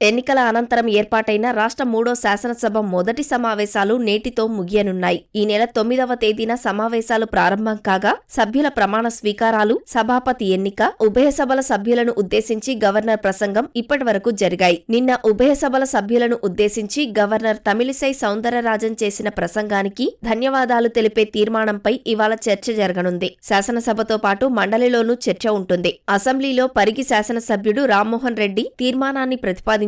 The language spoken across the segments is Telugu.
ఎన్నికల అనంతరం ఏర్పాటైన రాష్ట్ర 3వ శాసనసభ మొదటి సమావేశాలు నేటితో ముగియనున్నాయి. ఈ నెల 9వ తేదీన సమావేశాలు ప్రారంభం కాగా సభ్యుల ప్రమాణ స్వీకారాలు, సభాపతి ఎన్నిక, ఉభయ సభల సభ్యులను ఉద్దేశించి గవర్నర్ ప్రసంగం ఇప్పటివరకు జరిగాయి. నిన్న ఉభయ సభల సభ్యులను ఉద్దేశించి గవర్నర్ తమిళిసై సౌందరరాజన్ చేసిన ప్రసంగానికి ధన్యవాదాలు తెలిపే తీర్మానంపై ఇవాళ చర్చ జరగనుంది. శాసనసభతో పాటు మండలిలోనూ చర్చ ఉంటుంది. అసెంబ్లీలో పరిగి శాసనసభ్యుడు రామ్మోహన్ రెడ్డి తీర్మానాన్ని ప్రతిపాదించారు.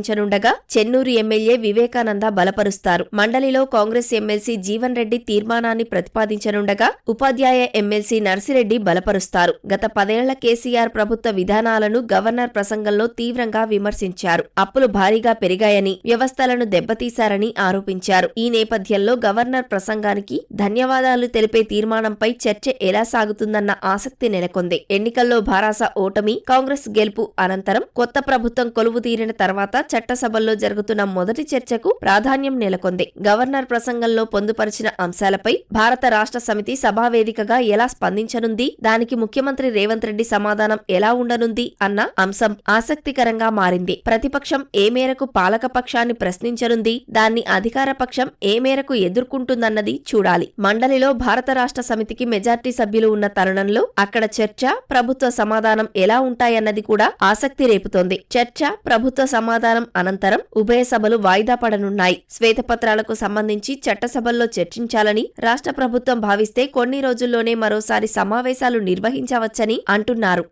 చెన్నూరు ఎమ్మెల్యే వివేకానంద బలపరుస్తారు. మండలిలో కాంగ్రెస్ ఎమ్మెల్సీ జీవన్ రెడ్డి తీర్మానాన్ని ప్రతిపాదించనుండగా ఉపాధ్యాయ ఎమ్మెల్సీ నర్సిరెడ్డి బలపరుస్తారు. గత 10 ఏళ్ల కేసీఆర్ ప్రభుత్వ విధానాలను గవర్నర్ ప్రసంగంలో తీవ్రంగా విమర్శించారు. అప్పులు భారీగా పెరిగాయని, వ్యవస్థలను దెబ్బతీశారని ఆరోపించారు. ఈ నేపథ్యంలో గవర్నర్ ప్రసంగానికి ధన్యవాదాలు తెలిపే తీర్మానంపై చర్చ ఎలా సాగుతుందన్న ఆసక్తి నెలకొంది. ఎన్నికల్లో భారాస ఓటమి, కాంగ్రెస్ గెలుపు అనంతరం కొత్త ప్రభుత్వం కొలువు తీరిన తర్వాత చట్టసభల్లో జరుగుతున్న మొదటి చర్చకు ప్రాధాన్యం నెలకొంది. గవర్నర్ ప్రసంగంలో పొందుపరిచిన అంశాలపై భారత రాష్ట్ర సమితి సభావేదికగా ఎలా స్పందించనుంది, దానికి ముఖ్యమంత్రి రేవంత్ రెడ్డి సమాధానం ఎలా ఉండనుంది అన్న అంశం ఆసక్తికరంగా మారింది. ప్రతిపక్షం ఏ మేరకు పాలకపక్షాన్ని ప్రశ్నించనుంది, దాన్ని అధికార పక్షం ఏ మేరకు ఎదుర్కొంటుందన్నది చూడాలి. మండలిలో భారత రాష్ట్ర సమితికి మెజార్టీ సభ్యులు ఉన్న తరుణంలో అక్కడ చర్చ, ప్రభుత్వ సమాధానం ఎలా ఉంటాయన్నది కూడా ఆసక్తి రేపుతోంది. చర్చ, ప్రభుత్వ సమాధానం అనంతరం ఉభయ సభలు వాయిదా పడనున్నాయి. శ్వేతపత్రాలకు సంబంధించి చట్టసభల్లో చర్చించాలని రాష్ట్ర ప్రభుత్వం భావిస్తే కొన్ని రోజుల్లోనే మరోసారి సమావేశాలు నిర్వహించవచ్చని అంటున్నారు.